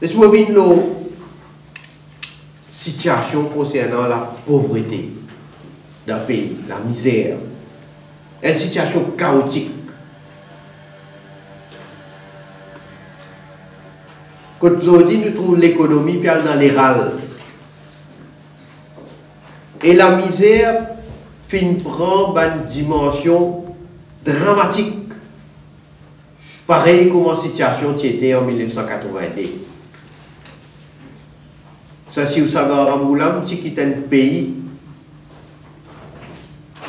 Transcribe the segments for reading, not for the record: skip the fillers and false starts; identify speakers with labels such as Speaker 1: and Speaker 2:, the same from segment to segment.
Speaker 1: Laisse-moi dire la situation concernant la pauvreté d'un pays, la misère. Une situation chaotique. Quand aujourd'hui nous trouvons l'économie puis dans les râles. Et la misère prend une dimension dramatique. Pareil comme la situation qui était en 1982. Ça, si vous savez, Ramoulam, qui quitte un pays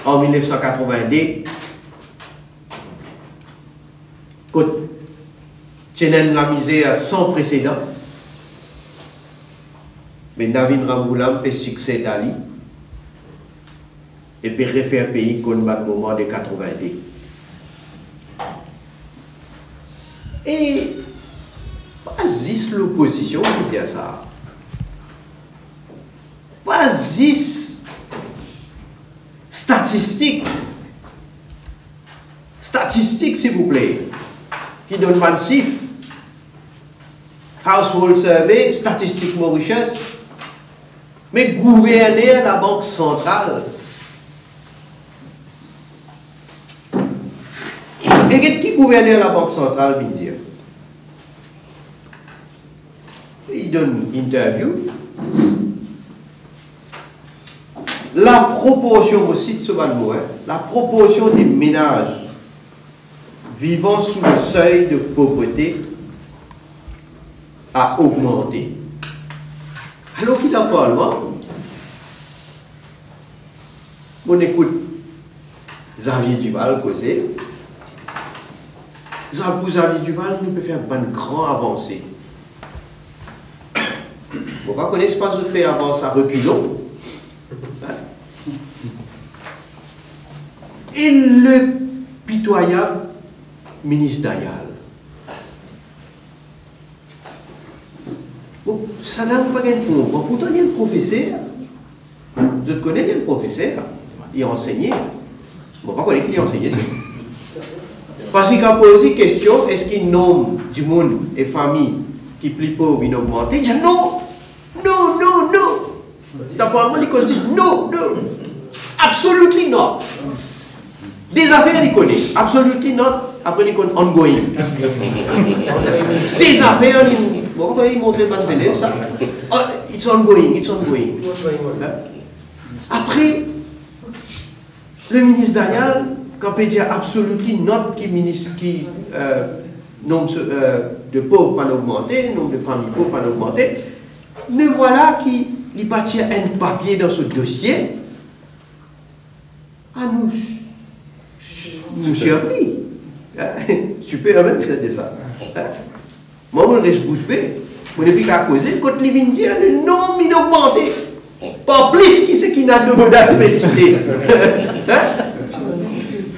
Speaker 1: en 1982, quand il y a la misère sans précédent, mais Navin Ramoulam fait succès d'Ali et puis refaire pays comme le moment de 82. Et pas juste l'opposition qui dit ça. Pas juste statistiques. Statistiques, s'il vous plaît, qui donnent massif. Household Survey, Statistiques Mauritius. Mais gouverner la Banque centrale. Et qui gouverne la Banque centrale, bien dire? Il donne une interview. La proportion, aussi de ce mot, la proportion des ménages vivant sous le seuil de pauvreté a augmenté. Alors qu'il a parlement, on écoute Xavier Duval causer. Pour Xavier Duval, nous pouvons faire une grande avancée. On va connaître pas de faire avancer à reculons. Et le pitoyable ministre Dayal. Bon, ça n'a pas gagné de comprendre. Pourtant, il y a un professeur. Je te connais, il y a un professeur. Il a enseigné. On va pas connaître qui a enseigné. Parce qu'il a posé la question, est-ce qu'il nomme du monde et famille qui plus pauvres, ils augmentent? Il dit non, non, non, non. D'abord, il dit non, non. Absolutely not. Des affaires, il connaît. Absolutely not. Après, il connaît ongoing. Des affaires, il montre pas de ça. It's ongoing, it's ongoing. Après, le ministre Dayal, quand il dit absolument not qui ministre qui nombre de pauvres pas augmenté, nombre de familles pauvres pas augmenté, mais voilà qui il bâtit un papier dans ce dossier. Ah nous surpris. Super même ça dit ça. Moi je reste bouche bée. On n'est plus qu'à causer quand il vient dire le nombre il augmenté. Pas plus qui c'est qui n'a de modèle spécifique.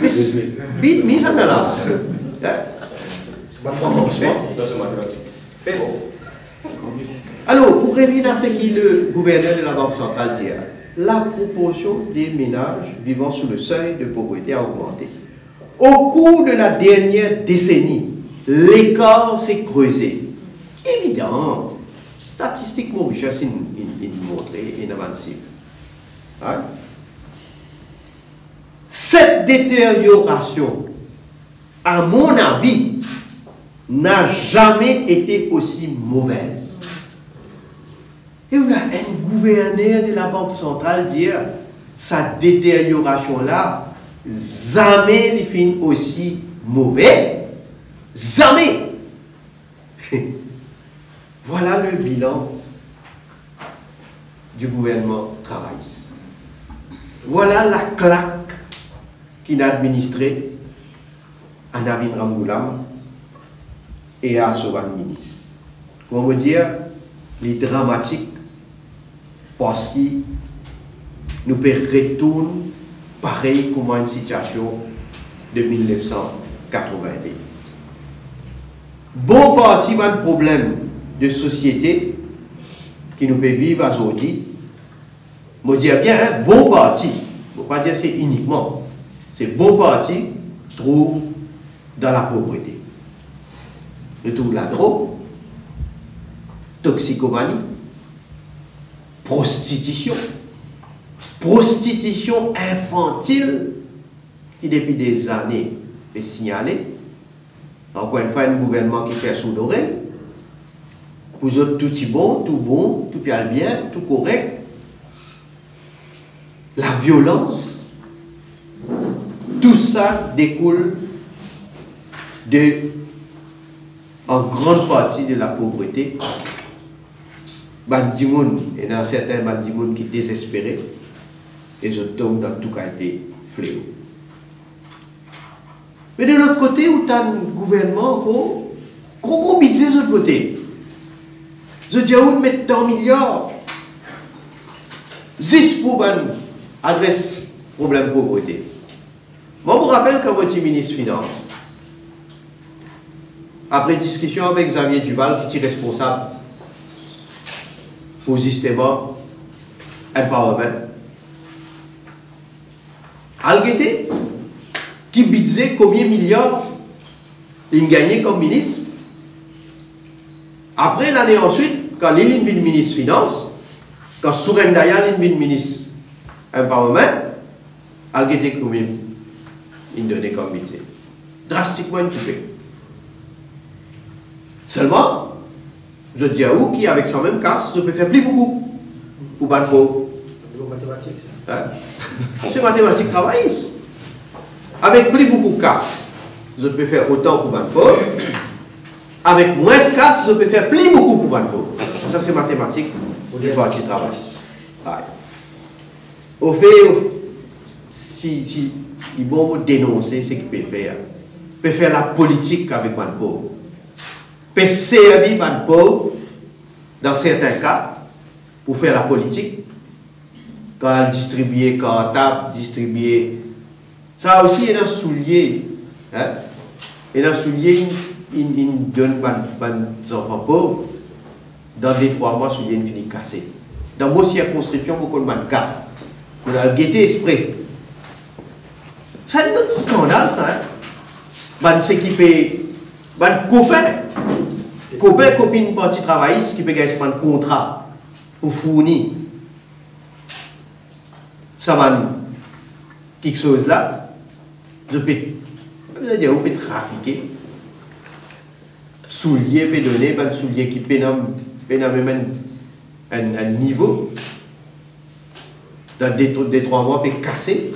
Speaker 1: Mais ça n'a là. Alors, pour revenir à ce que le gouverneur de la Banque centrale dit, la proportion des ménages vivant sous le seuil de pauvreté a augmenté. Au cours de la dernière décennie, l'écart s'est creusé. Évidemment, statistiquement, Mauritius, il montré, il avancé. Hein? Cette détérioration, à mon avis, n'a jamais été aussi mauvaise. Et on a un gouverneur de la Banque centrale dire sa détérioration-là, jamais les films aussi mauvais. Jamais. Voilà le bilan du gouvernement travailliste. Voilà la claque qu'il a administrée à Navin Ramoulam et à Sovan Ministre. On va dire, les dramatiques, parce que nous pouvons retourner pareil comme une situation de 1982. Bon partie d'un problème de société qui nous peut vivre aujourd'hui, je dis bien, hein, bon parti, je ne veux pas dire c'est uniquement, c'est bon parti, trouve dans la pauvreté. Le trouve la drogue, toxicomanie, prostitution, prostitution infantile, qui depuis des années est signalée. Encore une fois, un gouvernement qui fait sous l'oreille. Vous autres, tout est bon, tout bien, tout correct. La violence, tout ça découle en grande partie de la pauvreté. Bandimoun, et dans certains bandimoun qui sont désespérés, et je tombe dans tout cas été fléau. Mais de l'autre côté, où tu as un gouvernement, gros budget de l'autre côté. Je dis à où mettre tant milliards, 10 pour adresse problème de pauvreté. Moi, je vous rappelle quand votre ministre des Finances, après discussion avec Xavier Duval, qui est responsable pour le système empowerment, Alguete, qui budget combien de milliards il gagné comme ministre. Après l'année ensuite, quand il est ministre des Finances, quand Sourem Dayal est ministre empowerment, Alguete combien il donnait comme budget. Drastiquement coupé. Seulement, je dis à vous qu'avec sa même casse, je peux faire plus beaucoup pour Banco. C'est mathématiques travailliste. Avec plus beaucoup de casse, je peux faire autant pour Banco. Avec moins de casse, je peux faire plus beaucoup pour Banco. Ça, c'est mathématiques du parti travail. Au fait, si il faut dénoncer ce qu'il peut faire. Il peut faire la politique avec Banco. Il peut servir Banco dans certains cas pour faire la politique. Quand elle distribue, quand elle tape, distribuer. Ça aussi, il y a un soulier. Hein? Il y a un soulier, il donne aux enfants pauvres. Dans 2-3 mois, le soulier finit cassé. Dans vos circonscriptions, beaucoup de cas. On a guetté esprit. C'est un autre scandale, ça. Hein? S'équiper, copain, copine, parti travailliste qui peut gagner un contrat pour fournir. Ça va quelque chose là. Je peux trafiquer. Soulier peut donner, un soulier qui peut même un niveau. Dans des 3 mois, peut casser.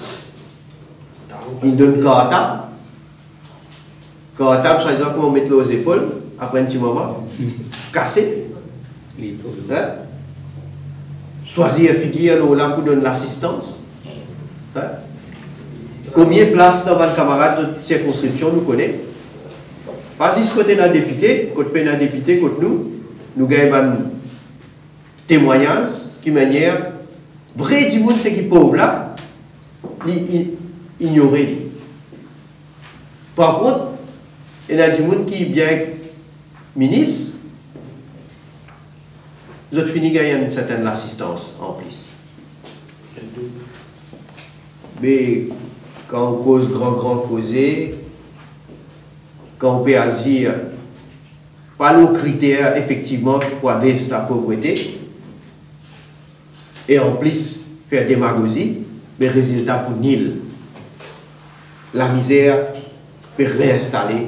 Speaker 1: Il donne cartable. Cartable, ça veut dire qu'on met aux épaules, après un petit moment, casser. Hein? Choisir un figure là pour donner l'assistance. Hein? Combien de places dans votre camarade de circonscription nous connaît? Pas si ce côté d'un député, côté d'un député, côté nous gagnons un témoignage qui manière vrai du monde, c'est qui pauvre là, ignorer. Par contre, il y a du monde qui est bien ministre, vous avez fini gagner une certaine assistance en plus. Mais quand on cause grand causé, quand on peut agir, pas nos critères effectivement pour aider sa pauvreté, et en plus faire démagogie, mais résultat pour nul. La misère peut réinstaller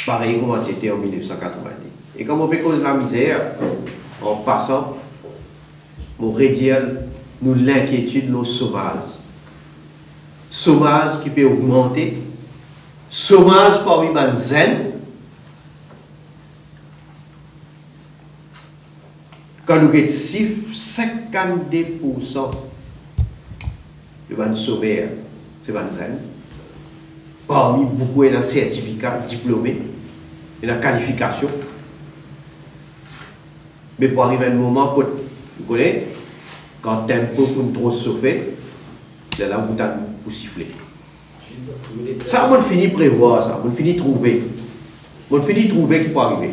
Speaker 1: pareil comme c'était en 1990. Et comme on peut causer la misère, en passant, on réduire nous l'inquiétude, nos chômage. Chômage qui peut augmenter, chômage parmi les zen. Quand nous avons 52% de nos chômeurs, c'est les zen. Parmi beaucoup de certificats diplômés et la qualification. Mais pour arriver à un moment, vous connaissez, quand tu as un peu pour trop chauffer, c'est là où tu as pour siffler. Ça, on finit prévoir, ça, on finit trouver. On finit trouver qui peut arriver.